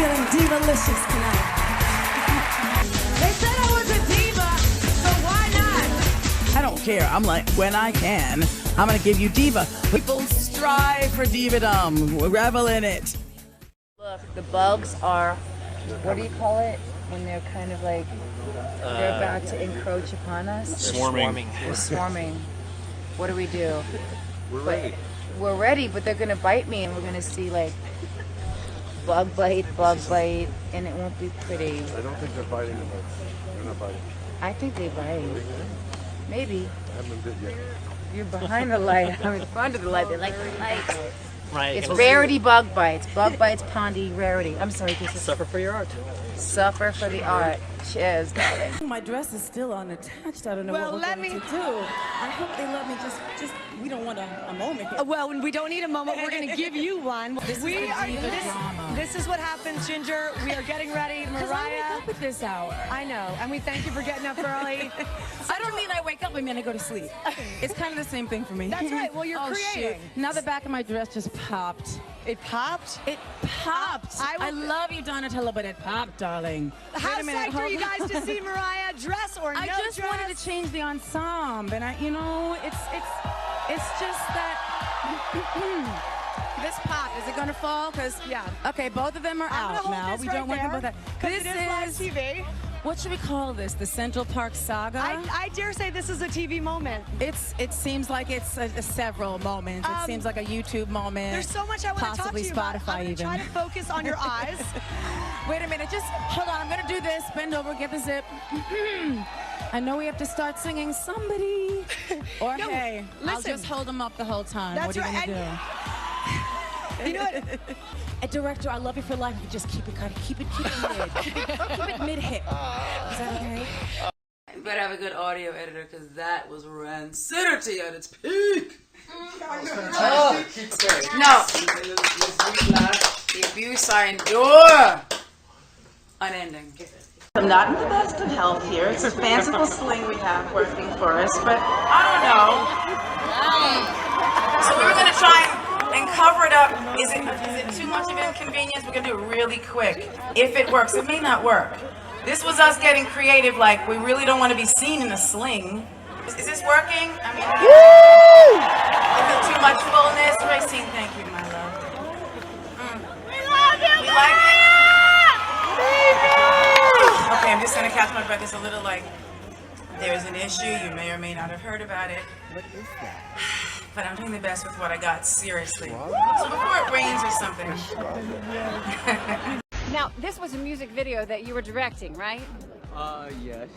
feeling diva-licious tonight. They said I was a diva, so why not? I don't care. I'm like, when I can, I'm going to give you diva. People strive for divadom. Revel in it. Look, the bugs are, what do you call it? When they're kind of like, they're about to encroach upon us? Swarming. They're swarming. What do we do? We're ready. We're ready, but they're going to bite me, and we're going to see like bug bite, and it won't be pretty. I don't think they're biting the bugs. They're not biting. I think they bite. Maybe. I haven't bit yet. You're behind the light. I'm in front of the light. They like the light. Right. It's rarity bug bites. Bug bites, Pondy, rarity. I'm sorry, this is Suffer for your art. suffer for the art. Cheers, darling. My dress is still unattached. I don't know Well, what we're going to do. I hope they let me just we don't want a moment here. Well, we don't need a moment. We're going to give you one. This is the diva drama. This is what happens, Ginger. We are getting ready. Because I Mariah. wake up at this hour. I know, and we thank you for getting up early. I don't mean I wake up, I mean I go to sleep. It's kind of the same thing for me. That's right. Well, you're creating. Shoot. Now the back of my dress just popped. It popped? It popped. I love you, Donatella, but it popped, darling. How Wait a minute, psyched are you hold guys to see Mariah dress or I no just dress? wanted to change the ensemble, and it's just that this pop, is it gonna fall? Because Yeah. okay, both of them are I'm out gonna now. hold We this don't right want to there, go that. 'cause This it is live TV. what should we call this? The Central Park Saga? I dare say this is a TV moment. It seems like it's several moments. It seems like a YouTube moment. There's so much I want to talk to possibly you about. Spotify I'm even. try to focus on your eyes. Wait a minute, just hold on. I'm gonna do this. Bend over, get the zip. I know we have to start singing somebody. Or No, hey, I'll listen. just hold them up the whole time. That's what are you right, gonna do? You know what? A director, I love you for life. You just keep it mid. Keep it mid-hip. Is that okay? You better have a good audio editor because that was rancidity at its peak. No. The abuse I endure. Unending. I'm not in the best of health here. It's a fanciful sling we have working for us, but I don't know. So we were gonna try and cover it up. Is it too much of an inconvenience? We're gonna do it really quick. If it works, it may not work. This was us getting creative, like we really don't want to be seen in a sling. Is this working? I mean, is it too much fullness? Racine, thank you, my love. We love you, you like it? Okay, I'm just gonna catch my breath. It's a little like there's an issue. You may or may not have heard about it. What is that? But I'm doing the best with what I got, seriously. So before it rains or something. Now, this was a music video that you were directing, right? Yes.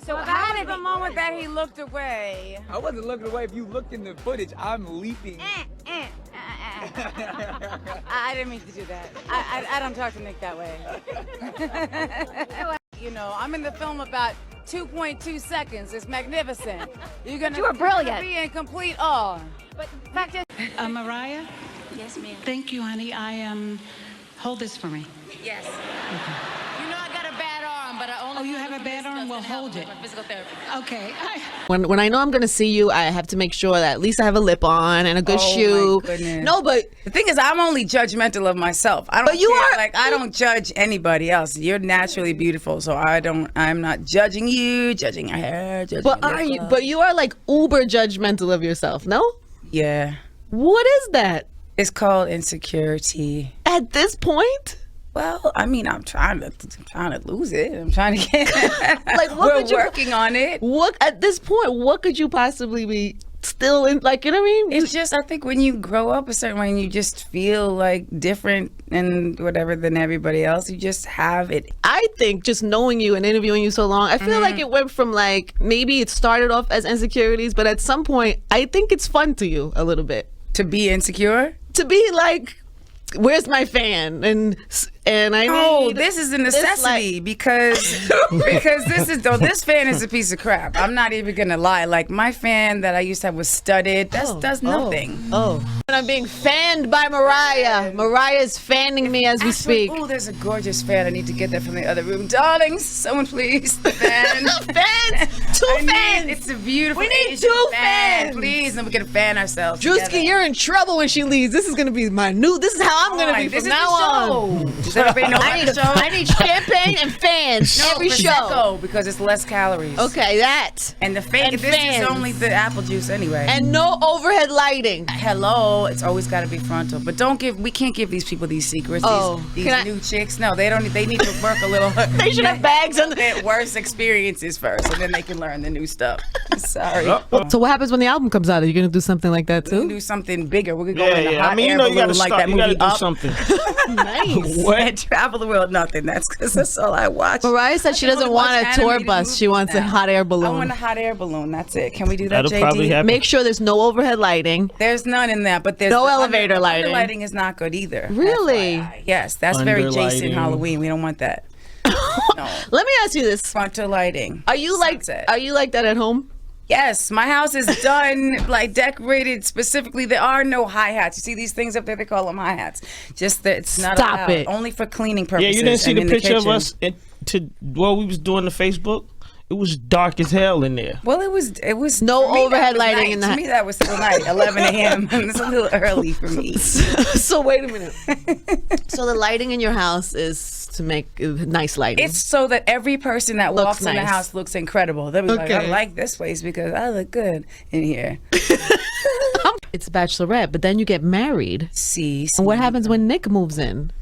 So how did the moment that he looked away? I wasn't looking away. If you look in the footage, I'm leaping. I didn't mean to do that. I don't talk to Nick that way. You know, I'm in the film about 2.2 seconds. It's magnificent. You were brilliant. Be in complete awe. But the fact is, Mariah? yes, ma'am. Thank you, honey. Hold this for me. Yes. You know I got a bad arm, but I only. Oh, you have a bad arm? Well, hold it. Physical therapy. Okay. When I know I'm gonna see you, I have to make sure that at least I have a lip on and a good shoe. My goodness. No, but the thing is, I'm only judgmental of myself. I don't. But you care. are- Like I don't judge anybody else. You're naturally beautiful, so I'm not judging you, judging your hair. Judging but your are you? makeup. But you are like uber judgmental of yourself. No. Yeah. What is that? It's called insecurity. At this point. Well, I mean, I'm trying to lose it. I'm trying to get. Like, what we're could you- working on it. What at this point? What could you possibly be still in? Like, you know what I mean? It's just, I think when you grow up a certain way and you just feel like different and whatever than everybody else, you just have it. I think just knowing you and interviewing you so long, I feel like it went from like maybe it started off as insecurities, but at some point, I think it's fun to you a little bit To be insecure? to be like, where's my fan? And I need this is a necessity because this fan is a piece of crap. I'm not even gonna lie. Like my fan that I used to have was studded. Does nothing. And I'm being fanned by Mariah. Mariah's fanning me as we speak. Oh, there's a gorgeous fan. I need to get that from the other room. Darlings, someone please. The fan. Fans? Two fans. It's a beautiful We need Asian two fan. fans. Please, then we can fan ourselves. Drewski, together. you're in trouble when she leaves. This is gonna be this is how I'm gonna be This from is now the show. on. This Does everybody know about the show? I need champagne and fans every show. Prosecco, because it's less calories. Okay, that. And the fake. This fans. is only the apple juice anyway. And no overhead lighting. Hello, it's always got to be frontal. But we can't give these people these secrets. These new chicks. No, they don't. They need to work a little. They should have bags on the worst experiences first, and then they can learn the new stuff. Sorry. So what happens when the album comes out? Are you gonna do something like that too? We're gonna do something bigger. We're gonna go in the hot air you balloon gotta like start, that you movie gotta do Up. something. Nice. What? Travel the world, nothing. That's because that's all I watch. Mariah said she doesn't want a tour bus. She wants a hot air balloon. I want a hot air balloon. That's it. Can we do that, That'll JD? probably happen. Make sure there's no overhead lighting. There's none in that, but there's no elevator lighting. Under lighting is not good either. Really? Yes, that's very Jason Underlighting. Halloween. We don't want that. No. Let me ask you this: frontal lighting. Are you like that at home? Yes, my house is done, like decorated specifically. There are no hi-hats. You see these things up there? They call them hi-hats. Just that it's not Stop allowed. it. Only for cleaning Yeah, purposes. you didn't see and the in picture of kitchen. us while we was doing the Facebook? It was dark as hell in there. Well, it was no for me, overhead that was lighting night. in To the me, that was still night, 11 a.m. It's a little early for me. So wait a minute. So the lighting in your house is to make nice lighting. It's so that every person that walks in the nice. house looks incredible. They'll be like, I Okay. like this place because I look good in here. It's bachelorette, but then you get married. See. And what happens when Nick moves in?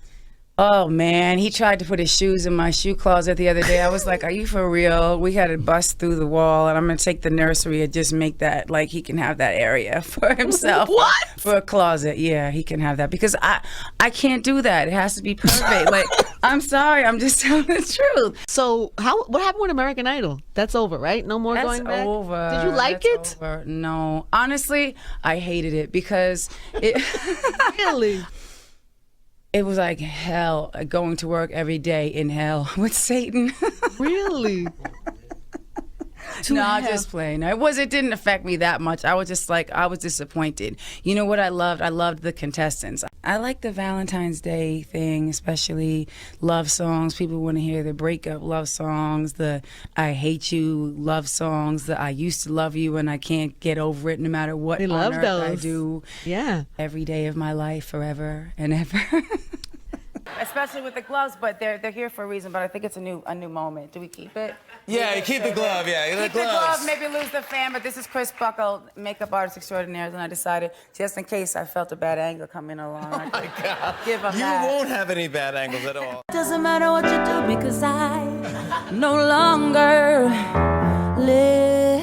Oh man, he tried to put his shoes in my shoe closet the other day. I was like, are you for real? We had to bust through the wall, and I'm gonna take the nursery and just make that, like, he can have that area for himself. What? For a closet. Yeah, he can have that, because I can't do that. It has to be perfect. Like, I'm sorry, I'm just telling the truth. So what happened with American Idol? That's over, right? No more That's going back? over. Did you like That's it? over. No. Honestly, I hated it because it Really? It was like hell, going to work every day in hell with Satan. Really? No, just playing. It didn't affect me that much. I was just like, I was disappointed. You know what I loved? I loved the contestants. I like the Valentine's Day thing, especially love songs. People want to hear the breakup love songs, the I hate you love songs, the I used to love you and I can't get over it no matter what They on love earth those. I do. Yeah. Every day of my life, forever and ever. Especially with the gloves, but they're here for a reason. But I think it's a new moment. Do we keep it? Yeah, you keep the glove. Yeah, Keep the glove. Maybe lose the fan. But this is Chris Buckle, makeup artist extraordinaire, and I decided just in case I felt a bad angle coming along. Oh my God. Give them You that. won't have any bad angles at all. Doesn't matter what you do because I no longer live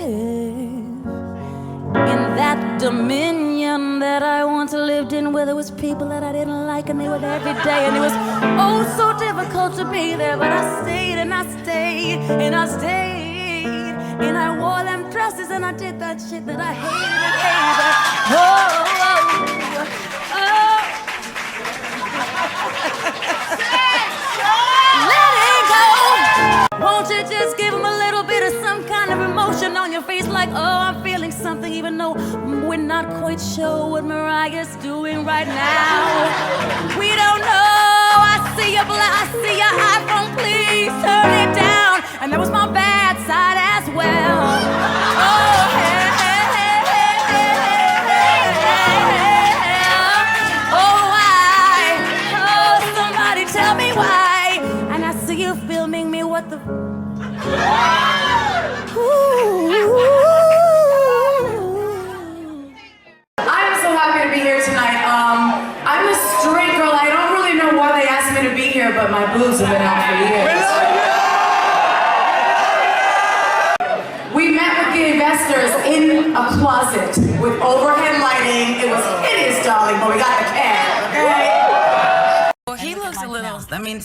in that dominion that I once lived in, where there was people that I didn't like and they were there every day, and it was oh so difficult to be there, but I stayed and I stayed and I stayed and I wore them dresses and I did that shit that I hated. Let it go. Won't you just give them a little bit of some kind of emotion on your face, like, oh, I'm feeling something, even though we're not quite sure what Mariah's doing right now. We don't know. I see your iPhone, please turn it down. And that was my bad side as well. Oh, hey, hey, hey, hey, hey, hey, hey, hey. Oh, why? Oh, somebody tell me why. And I see you filming me, what the... I am so happy to be here tonight. I'm a straight girl. I don't really know why they asked me to be here, but my boobs have been out for years. We met with the investors in a closet with overhead lighting. It was hideous, darling, but we got the cash, okay? Well, he looks a little, I mean, the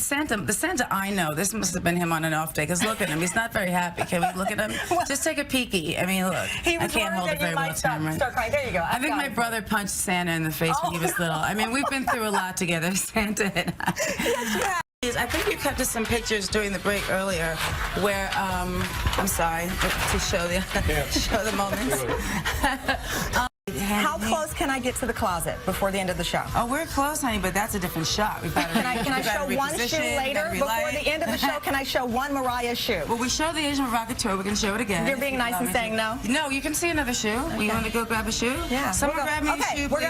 Santa I know, this must have been him on an off day, because look at him, he's not very happy. Can we look at him? Just take a peeky. I mean, look, I can't hold it very well time, right? There you go. I think my brother punched Santa in the face when he was little. I mean, we've been through a lot together, Santa and I. I think you kept us some pictures during the break earlier where, I'm sorry, to show the moments. How close can I get to the closet before the end of the show? Oh, we're close, honey, but that's a different shot. We've got to Can I show one shoe later? Before the end of the show, can I show one Mariah shoe? Well, we showed the Asian Provocateur. We're going to show it again. You're being nice and saying no? No, you can see another shoe. Okay. You want to go grab a shoe? Yeah. Someone grab me a shoe, Okay, we're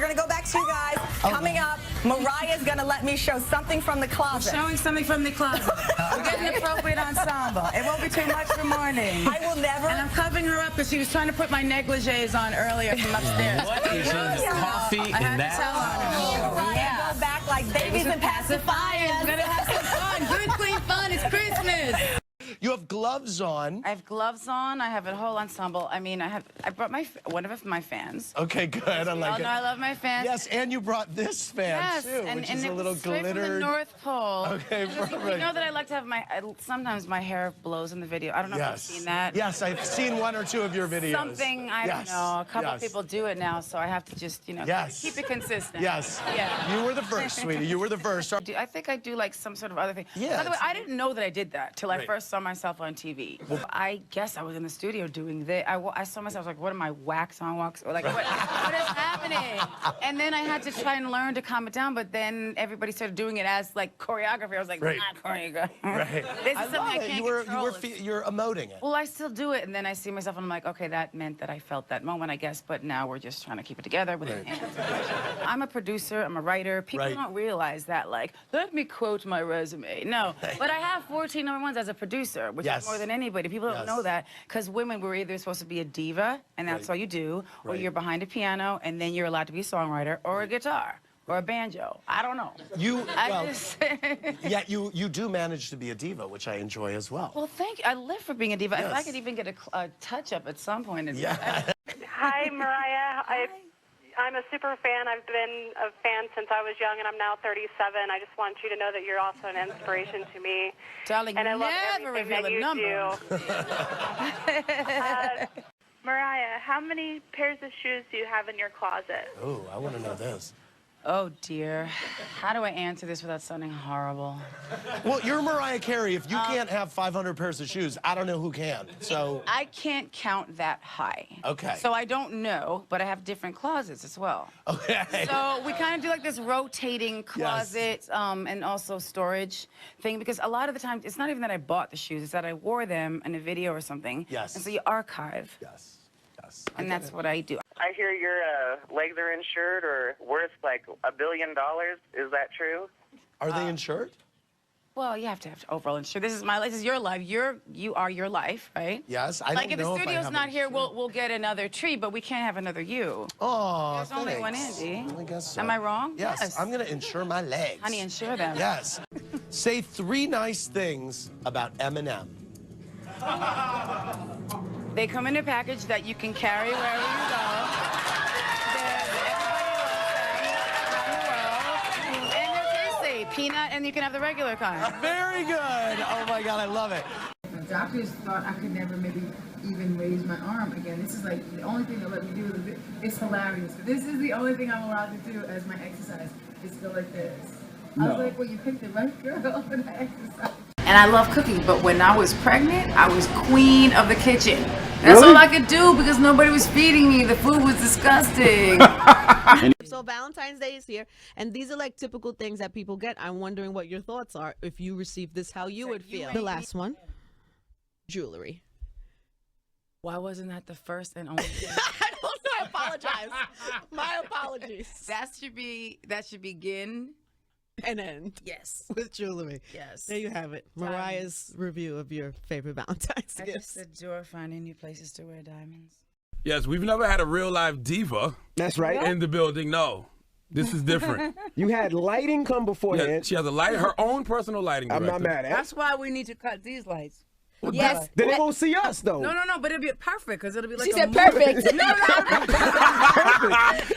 gonna go back to you guys. Coming up, Mariah's gonna let me show something from the closet. Showing something from the closet. We're getting an appropriate ensemble. It won't be too much for morning. I will never. And I'm covering her up because she was trying to put my negligees on earlier from upstairs. What is coffee I had in to tell her. Mariah, go back like babies and pacifiers. We're gonna have some fun. Good, clean fun. It's Christmas. You have gloves on. I have gloves on. I have a whole ensemble. I mean, I brought one of my fans. Okay, good. I like it. No, I love my fans. Yes, and you brought this fan too, which is a little straight glittered. from the North Pole. Okay, perfect. You know that I like to have sometimes my hair blows in the video. I don't know if you've seen that. Yes, I've seen one or two of your videos. Something, I don't know. A couple of people do it now, so I have to just, keep it consistent. Yes. Yeah. You were the first, sweetie. You were the first. I think I do like some sort of other thing. Yeah. By the way, I didn't know that I did that till I first saw myself on TV. I guess I was in the studio doing this. I saw myself like, what am I, wax on wax? Or like, what is happening? And then I had to try and learn to calm it down, but then everybody started doing it as like choreography. I was like, not choreography. Right. This is something I can't control. You're emoting it. Well, I still do it, and then I see myself, and I'm like, okay, that meant that I felt that moment, I guess, but now we're just trying to keep it together with it. I'm a producer, I'm a writer. People don't realize that, like, let me quote my resume. No, but I have 14 #1s as a producer, which is more than anybody. People don't know that, because women were either supposed to be a diva, and that's all you do, or you're behind a piano, and then you're allowed to be a songwriter, or a guitar, or a banjo. I don't know. Yet you do manage to be a diva, which I enjoy as well. Well, thank you. I live for being a diva. If I could even get a touch-up at some point. Hi, Mariah. I'm a super fan. I've been a fan since I was young, and I'm now 37. I just want you to know that you're also an inspiration to me. Darling, and I love never everything reveal that you do. Mariah, how many pairs of shoes do you have in your closet? Oh, I want to know this. Oh, dear. How do I answer this without sounding horrible? Well, you're Mariah Carey. If you can't have 500 pairs of shoes, I don't know who can. So I can't count that high. Okay. So I don't know, but I have different closets as well. Okay. So we kind of do like this rotating closet and also storage thing, because a lot of the time, it's not even that I bought the shoes, it's that I wore them in a video or something. Yes. And so you archive. Yes. And that's what I do. I hear your legs are insured or worth like $1 billion. Is that true? Are they insured? Well, you have to overall insure. This is my life. This is your life. You are your life, right? Yes. I like don't if know the if I studio's have not it here, insured. we'll get another tree, but we can't have another you. Oh, there's only one Andy. I guess so. Am I wrong? Yes. I'm gonna insure my legs. Honey, insure them. Yes. Say 3 nice things about Eminem. They come in a package that you can carry wherever you go. Everybody loves them around the world. And they're tasty. Peanut, and you can have the regular kind. Very good. Oh my God, I love it. The doctors thought I could never maybe even raise my arm again. This is like the only thing they let me do. It's hilarious. But this is the only thing I'm allowed to do as my exercise is go like this. I was like, well, you picked the right girl for that exercise. And I love cooking, but when I was pregnant, I was queen of the kitchen. That's all I could do because nobody was feeding me. The food was disgusting. So Valentine's Day is here, and these are like typical things that people get. I'm wondering what your thoughts are if you received this, how you would feel. The last one, jewelry. Why wasn't that the first and only thing? I don't know. I apologize. My apologies. That should begin and end. Yes. With jewelry. Yes. There you have it. Mariah's review of your favorite Valentine's I gifts. just adore finding new places to wear diamonds. Yes, we've never had a real live diva. That's right. In the building. No, this is different. You had lighting come beforehand. Yeah, she has her own personal lighting director. I'm not mad at it. That's why we need to cut these lights. Well, yes. Then they won't see us, though. No, but it'll be perfect because it'll be like She a said movie. perfect. No.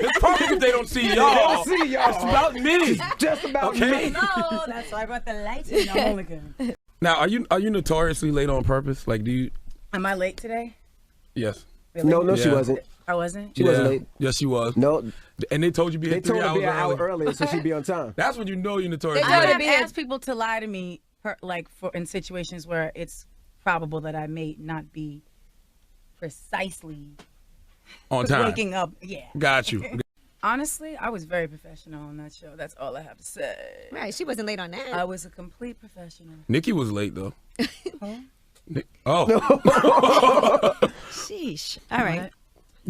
It's perfect if they don't see y'all. They don't see y'all. It's about me. It's just about me. No, that's why I brought the lights in. Now, are you notoriously late on purpose? Like, do you? Am I late today? Yes. Really? No, she wasn't. I wasn't? She wasn't late. Yes, she was. No. And they told you be here 3 hours They told her to be an hour early. earlier so she'd be on time. That's when you know you're notorious. I have asked people to lie to me, in situations where it's probable that I may not be precisely on time. Waking up, yeah. Got you. Honestly, I was very professional on that show. That's all I have to say. Right, she wasn't late on that. I was a complete professional. Nikki was late though. Huh? Oh. Sheesh. All right.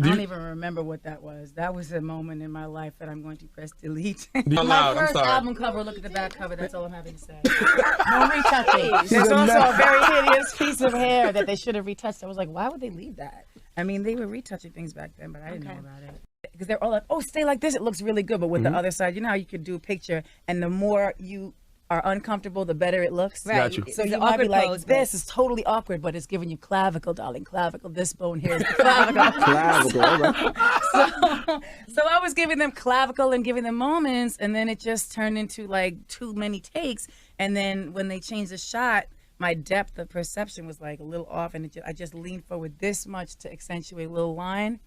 I don't even remember what that was. That was a moment in my life that I'm going to press delete. Loud, My I'm first sorry. album cover, look at the back cover, that's all I'm having to say. No retouching. There's also a very hideous piece of hair that they should have retouched. I was like, why would they leave that? I mean, they were retouching things back then, but I didn't know about it. Because they're all like, oh, stay like this, it looks really good. But with the other side, you know how you could do a picture, and the more you are uncomfortable, the better it looks. Right. Got you. So It's you an might be awkward like, pose, this is totally awkward, but it's giving you clavicle, darling, clavicle. This bone here is clavicle. Clavicle, all right. So I was giving them clavicle and giving them moments, and then it just turned into like too many takes. And then when they changed the shot, my depth of perception was like a little off, and I just leaned forward this much to accentuate a little line.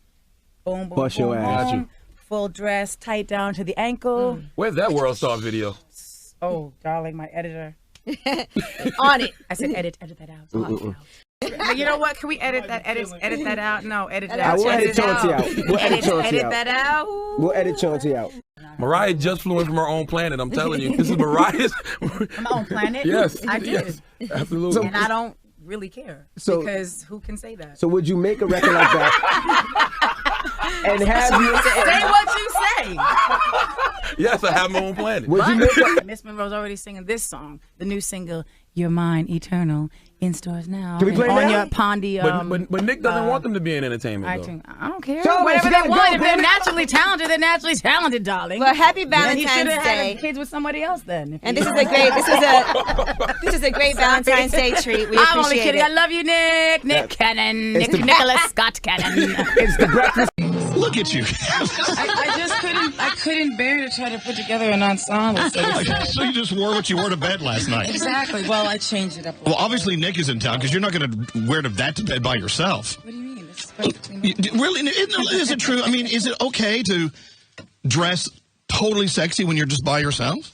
Boom, boom, Bust boom, your ass. boom. Full dress, tight down to the ankle. Where's that World Star video? Oh, darling, my editor. On it. I said edit that out. But you know what? Can we edit that? Edit that out? No, edit that out. We'll edit Chauncey out. We'll edit Chauncey Edit out. that out. We'll edit Chauncey out. Mariah just flew in from her own planet. I'm telling you, this is Mariah's. My own planet? Yes. I did. Yes, absolutely. And I don't really care. So- because who can say that? So would you make a record like that and have you Say what you say. Yes, I have my own planet. Would you make a, Miss Monroe's already singing this song, the new single, You're Mine, Eternal, in stores now. Can we play and on now? your Pondy, But Nick doesn't want them to be in entertainment, though. iTunes. I don't care. Charlie, Whatever she they gotta want. go, If they're baby. naturally talented, they're naturally talented, darling. Well, happy Then he should Valentine's have Day. had kids with somebody else then. if And he- this is a great Valentine's Day treat. We I'm only appreciate kidding. it. I love you, Nick. Nick Cannon. It's the- Nicholas Scott Cannon. it's the breakfast? Look at you. I just couldn't bear to try to put together an ensemble. So you just wore what you wore to bed last night. Exactly. Well, I changed it up. Well, obviously Nick is in town because you're not going to wear that to bed by yourself. What do you mean? This is between me. Really? Is it true? I mean, is it okay to dress totally sexy when you're just by yourself?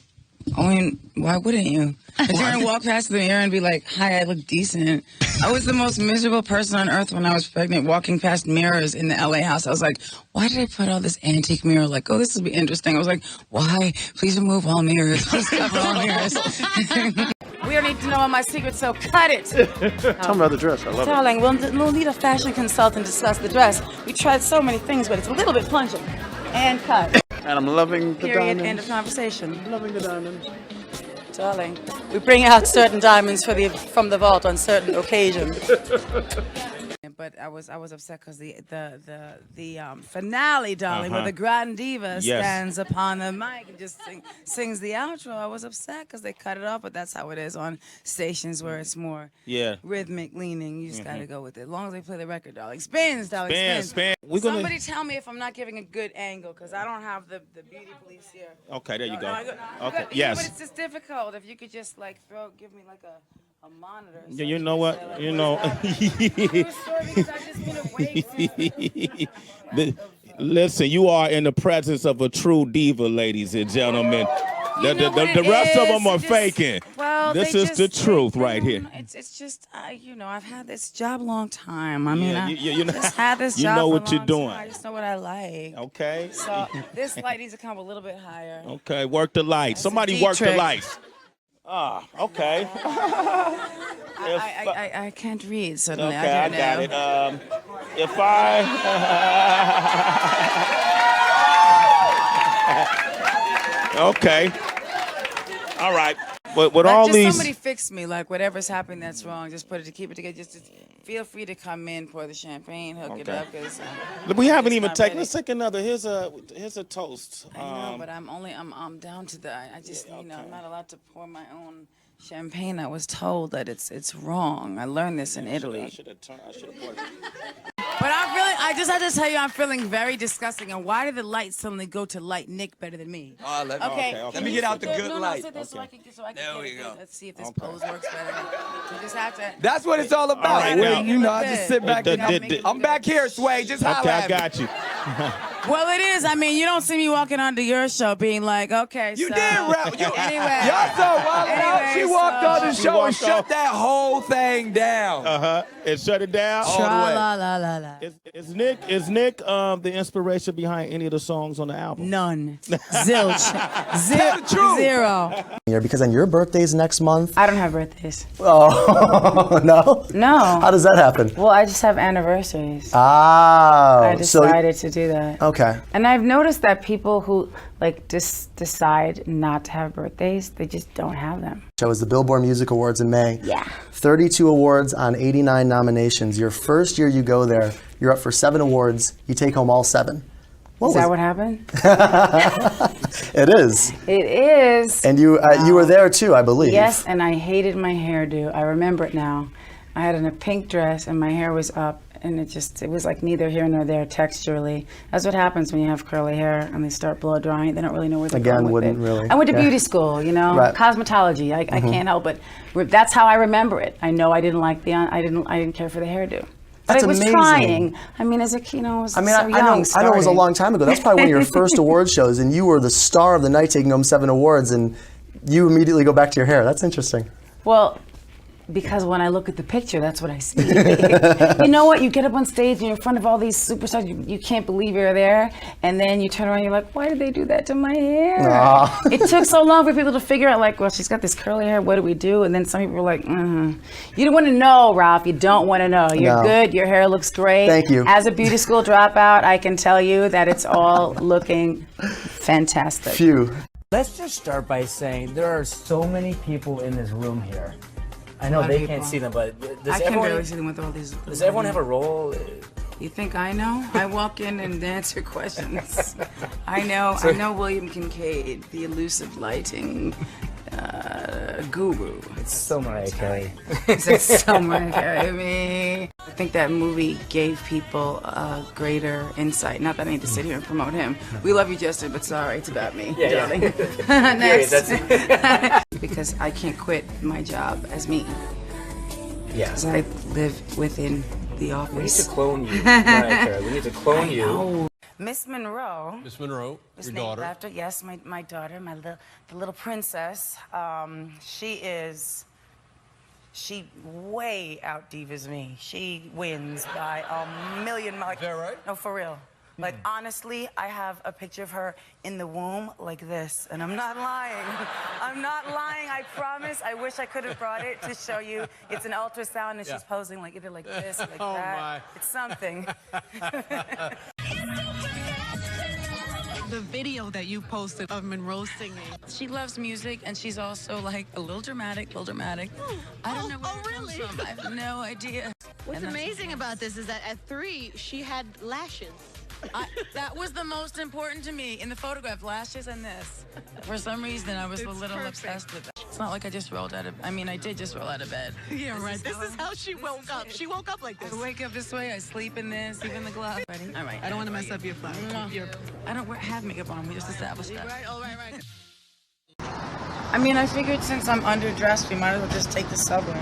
I mean, why wouldn't you? If you're gonna walk past the mirror and be like, "Hi, I look decent." I was the most miserable person on earth when I was pregnant, walking past mirrors in the LA house. I was like, "Why did I put all this antique mirror? Like, oh, this will be interesting." I was like, "Why? Please remove all mirrors. Please cover all mirrors." We don't need to know all my secrets, so cut it. Tell me about the dress. I love it. Darling, we'll need a fashion consultant to discuss the dress. We tried so many things, but it's a little bit plunging. And cut. And I'm loving the Period. diamonds. End of conversation. Loving the diamonds. Darling, we bring out certain diamonds from the vault on certain occasions. But I was upset because the finale, darling, where the Grand Diva stands upon the mic and just sings the outro. I was upset because they cut it off, but that's how it is on stations where it's more rhythmic leaning. You just gotta go with it. As long as they play the record, darling. Spins, darling, spins. Somebody tell me if I'm not giving a good angle because I don't have the beauty police here. Okay, there you go. Okay, Okay, yes. But it's just difficult. If you could just like give me like a monitor. or Yeah, you something know to what? say, like, You know. because I've just been awake since Listen, you are in the presence of a true diva, ladies and gentlemen. You know what The it rest of is? them are Just- faking. well, This they is the just- truth right here. It's just I've had this job a long time. I mean, Yeah, you know- just had this you job. know for a what you're long doing. time. I just know what I like. Okay. So this light needs to come a little bit higher. Okay, work the lights. Somebody deep work the trick. lights. Ah, okay. I can't read suddenly. Okay, I don't got know. it. If I okay, all right. But with all just these, somebody fix me. Like whatever's happening that's wrong, just put it to keep it together. Just feel free to come in, pour the champagne, hook it Okay. up. Cause we haven't it's even not taken. ready. Let's take another. Here's a toast. I know, but I'm down to the. I just I'm not allowed to pour my own champagne. I was told that it's wrong. I learned this in Italy. I should have poured. But I just have to tell you, I'm feeling very disgusting. And why did the light suddenly go to light Nick better than me? Okay. Let me get out the good light. Sit there so I can There we go. Let's see if this pose works better. You just have to. That's what it's all about. right, now- You know, I just sit back. I'm back here, Sway. Just holler Okay, I at me. got you. Well, it is. I mean, you don't see me walking onto your show being like, okay, You so. did rap. Anyway. Y'all saw Wild Out. She walked on the She show and walked shut off. that whole thing down. And shut it down. All the way. Tra-la-la-la-la. Is Nick the inspiration behind any of the songs on the album? None. Zilch. Tell the truth. Zero. Because on your birthday's next month. I don't have birthdays. Oh, no? No. How does that happen? Well, I just have anniversaries. Ah. I decided to do that. Okay. And I've noticed that people who like decide not to have birthdays, they just don't have them. It was the Billboard Music Awards in May. Yeah. 32 awards on 89 nominations. Your first year you go there, you're up for 7 awards. You take home all 7. Is that what happened? It is. It is. And you were there too, I believe. Yes, and I hated my hairdo. I remember it now. I had on a pink dress and my hair was up and it was like neither here nor there texturally. That's what happens when you have curly hair and they start blow drying. They don't really know where they're going with it. Really. I went to beauty school, you know, cosmetology. I can't help it. That's how I remember it. I know I didn't like I didn't care for the hairdo. But That's I was amazing. trying. I mean, as a I was so young. I know it was a long time ago. That's probably one of your first award shows, and you were the star of the night, taking home 7 awards, and you immediately go back to your hair. That's interesting. Well, because when I look at the picture, that's what I see. You know what? You get up on stage and you're in front of all these superstars. You can't believe you're there. And then you turn around and you're like, why did they do that to my hair? It took so long for people to figure out, like, well, she's got this curly hair. What do we do? And then some people were like, You don't want to know, Ralph. You don't want to know. You're good. Your hair looks great. Thank you. As a beauty school dropout, I can tell you that it's all looking fantastic. Phew. Let's just start by saying there are so many people in this room here. I know they can't see them, but I can barely see them with all these. Does everyone have a role? You think I know? I walk in and answer questions. I know William Kincaid, the elusive lighting guru. It's so Mariah Carey. It's so Mariah Carey. I think that movie gave people a greater insight. Not that I need to sit here and promote him. We love you, Justin, but sorry, it's about me, darling. Next. Because I can't quit my job as me. Yeah. Because I live within the office. We need to clone you, Mariah Carey. We need to clone you. Miss Monroe. Miss Monroe, Was your named daughter. after, yes, my daughter, the little princess. She way out divas me. She wins by a million miles. Is that right? No, for real. Like, honestly, I have a picture of her in the womb like this, and I'm not lying. I'm not lying, I promise. I wish I could have brought it to show you. It's an ultrasound, and she's posing like either like this or like that. My. It's something. The video that you posted of Monroe singing. She loves music, and she's also like a little dramatic. I don't know where it comes from. I have no idea. What's amazing about this is that at 3, she had lashes. That was the most important to me in the photograph, lashes and this. For some reason, I was a little obsessed with that. It's not like I just rolled out of, I did just roll out of bed. Yeah, right. This is how she woke up. She woke up like this. I wake up this way, I sleep in this, even the glove. Ready? All right. I don't want to mess up your fun. I don't have makeup on, we just established that. Right, all right. I figured since I'm underdressed, we might as well just take the subway.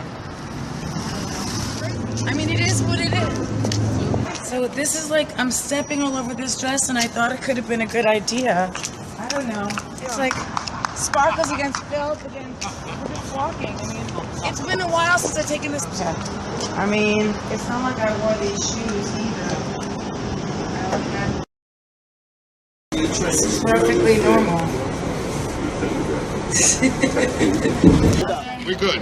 It is what it is. So this is like, I'm stepping all over this dress, and I thought it could have been a good idea. I don't know. It's like sparkles against felt against we're just walking. It's been a while since I've taken this. It's not like I wore these shoes either. It's perfectly normal. We're good.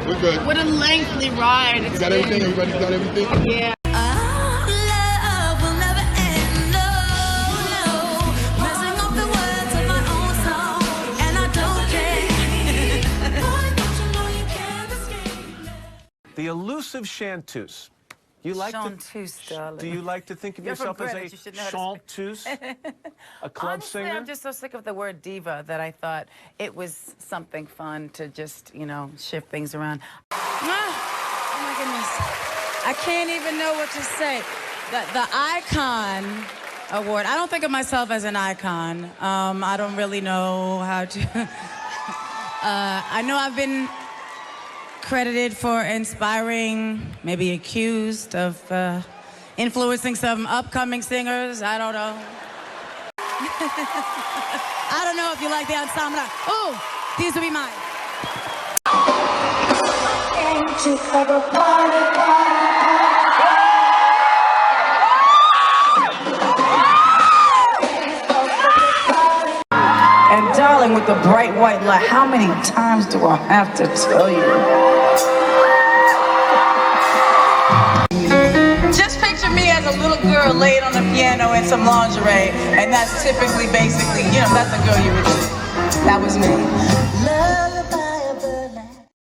We're good. What a lengthy ride. You got everything? Everybody got everything? Yeah. The elusive chanteuse. You like Chanteuse, darling. Do you like to think of You're yourself from as Greenwich, you should know a how to chanteuse? A club Honestly, singer? I'm just so sick of the word diva that I thought it was something fun to just, shift things around. Oh my goodness. I can't even know what to say. The Icon Award, I don't think of myself as an icon. I don't really know how to. I know I've been credited for inspiring, maybe accused of influencing some upcoming singers. I don't know. I don't know if you like the ensemble. Oh, these will be mine. And darling, with the bright white light, how many times do I have to tell you? Just picture me as a little girl laid on the piano in some lingerie, and that's typically, basically, you know, that's the girl you would do. That was me. Love